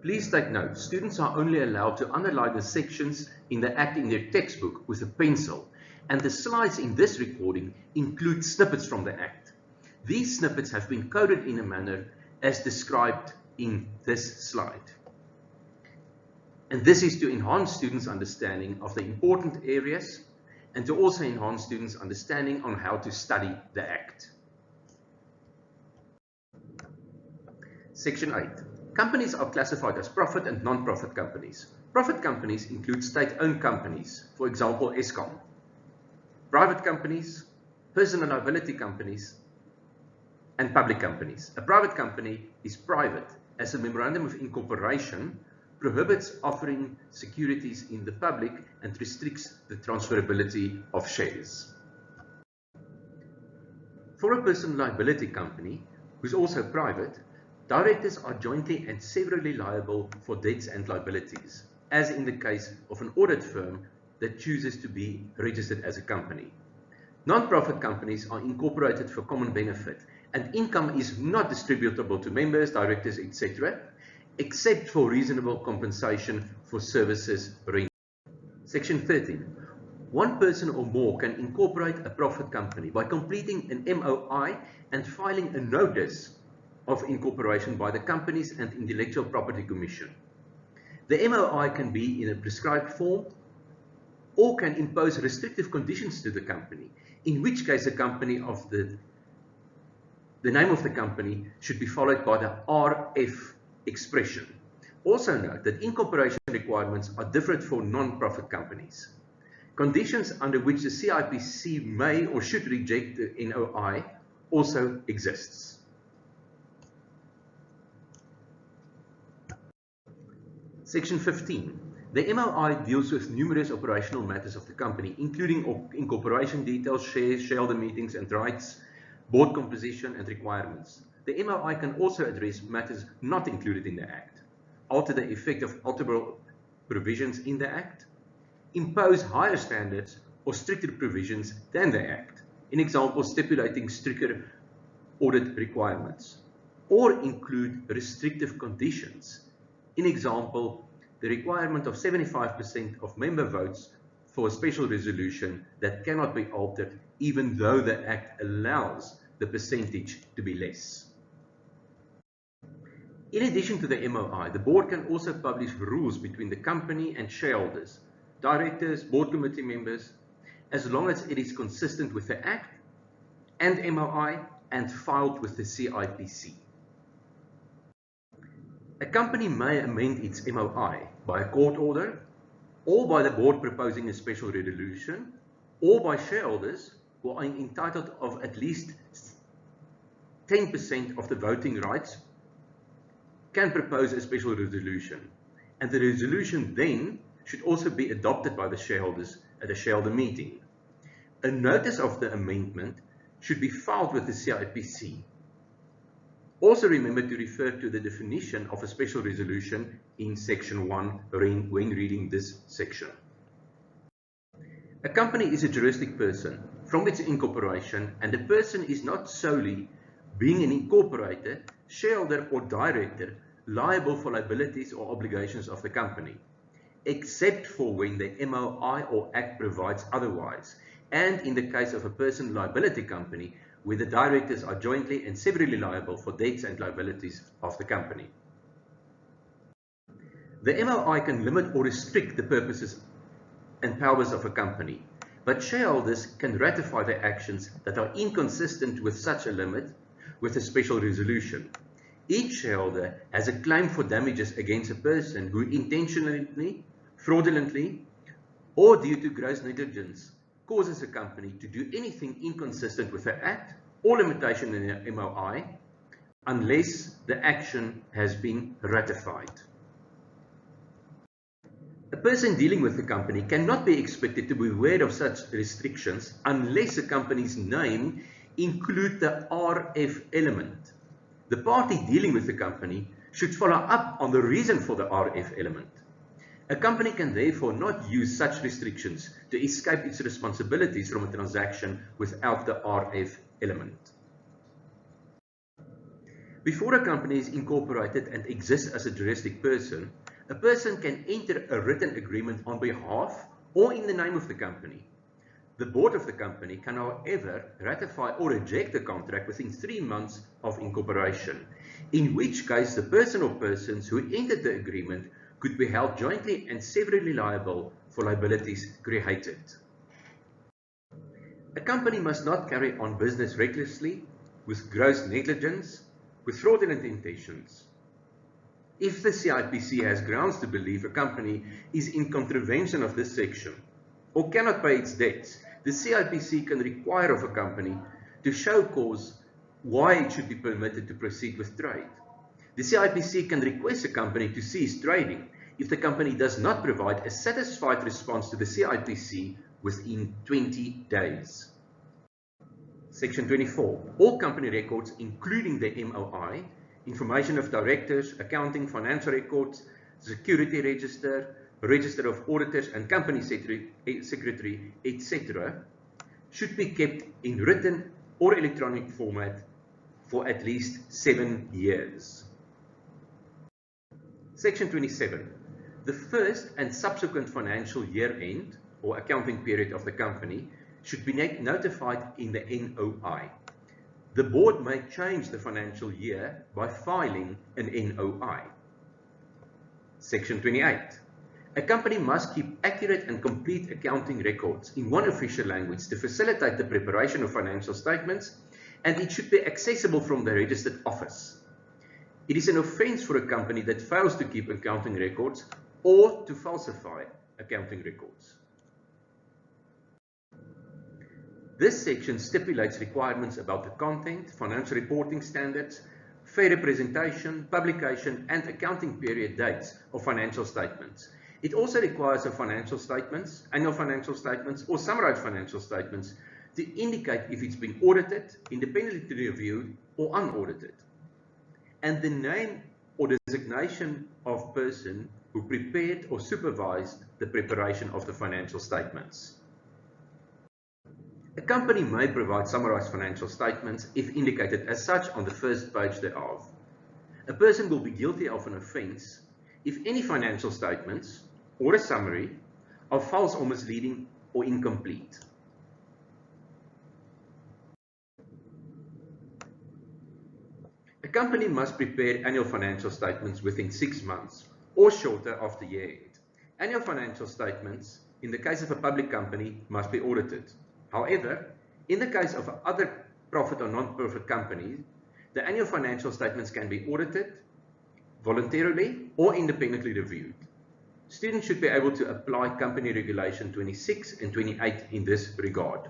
Please take note, students are only allowed to underline the sections in the Act in their textbook with a pencil, and the slides in this recording include snippets from the Act. These snippets have been coded in a manner as described in this slide. And this is to enhance students' understanding of the important areas and to also enhance students' understanding on how to study the Act. Section 8. Companies are classified as profit and non-profit companies. Profit companies include state-owned companies, for example, Eskom. Private companies, personal liability companies, and public companies. A private company is private, as a memorandum of incorporation prohibits offering securities in the public and restricts the transferability of shares. For a personal liability company, who's also private, directors are jointly and severally liable for debts and liabilities, as in the case of an audit firm that chooses to be registered as a company. Non-profit companies are incorporated for common benefit, and income is not distributable to members, directors, etc., except for reasonable compensation for services rendered. Section 13. One person or more can incorporate a profit company by completing an MOI and filing a notice of incorporation by the Companies and Intellectual Property Commission. The MOI can be in a prescribed form or can impose restrictive conditions to the company, in which case the name of the company should be followed by the RF expression. Also note that incorporation requirements are different for non-profit companies. Conditions under which the CIPC may or should reject the NOI also exists. Section 15. The MOI deals with numerous operational matters of the company, including incorporation details, shares, shareholder meetings and rights, board composition and requirements. The MOI can also address matters not included in the Act, alter the effect of alterable provisions in the Act, impose higher standards or stricter provisions than the Act, in example stipulating stricter audit requirements, or include restrictive conditions. In example, the requirement of 75% of member votes for a special resolution that cannot be altered even though the Act allows the percentage to be less. In addition to the MOI, the board can also publish rules between the company and shareholders, directors, board committee members, as long as it is consistent with the Act and MOI and filed with the CIPC. A company may amend its MOI by a court order, or by the board proposing a special resolution, or by shareholders who are entitled of at least 10% of the voting rights can propose a special resolution, and the resolution then should also be adopted by the shareholders at a shareholder meeting. A notice of the amendment should be filed with the CIPC. Also remember to refer to the definition of a special resolution in section 1 when reading this section. A company is a juristic person from its incorporation, and the person is not solely, being an incorporator, shareholder or director, liable for liabilities or obligations of the company, except for when the MOI or Act provides otherwise, and in the case of a personal liability company, where the directors are jointly and severally liable for debts and liabilities of the company. The MOI can limit or restrict the purposes and powers of a company, but shareholders can ratify the actions that are inconsistent with such a limit with a special resolution. Each shareholder has a claim for damages against a person who intentionally, fraudulently, or due to gross negligence causes a company to do anything inconsistent with the Act or limitation in the MOI unless the action has been ratified. A person dealing with the company cannot be expected to be aware of such restrictions unless the company's name includes the RF element. The party dealing with the company should follow up on the reason for the RF element. A company can therefore not use such restrictions to escape its responsibilities from a transaction without the RF element. Before a company is incorporated and exists as a juristic person, a person can enter a written agreement on behalf or in the name of the company. The board of the company can, however, ratify or reject the contract within 3 months of incorporation, in which case the person or persons who entered the agreement could be held jointly and severally liable for liabilities created. A company must not carry on business recklessly, with gross negligence, with fraudulent intentions. If the CIPC has grounds to believe a company is in contravention of this section or cannot pay its debts, the CIPC can require of a company to show cause why it should be permitted to proceed with trade. The CIPC can request a company to cease trading if the company does not provide a satisfied response to the CIPC within 20 days. Section 24. All company records, including the MOI, information of directors, accounting, financial records, security register, register of auditors and company secretary, etc., should be kept in written or electronic format for at least 7 years. Section 27. The first and subsequent financial year end or accounting period of the company should be notified in the NOI. The board may change the financial year by filing an NOI. Section 28. A company must keep accurate and complete accounting records in one official language to facilitate the preparation of financial statements, and it should be accessible from the registered office. It is an offence for a company that fails to keep accounting records or to falsify accounting records. This section stipulates requirements about the content, financial reporting standards, fair representation, publication, and accounting period dates of financial statements. It also requires the financial statements, annual financial statements, or summarized financial statements to indicate if it's been audited, independently reviewed, or unaudited, and the name or designation of person who prepared or supervised the preparation of the financial statements. A company may provide summarized financial statements if indicated as such on the first page thereof. A person will be guilty of an offence if any financial statements or a summary are false or misleading or incomplete. A company must prepare annual financial statements within 6 months or shorter after year end. Annual financial statements, in the case of a public company, must be audited. However, in the case of other profit or non-profit companies, the annual financial statements can be audited voluntarily or independently reviewed. Students should be able to apply Company Regulation 26 and 28 in this regard.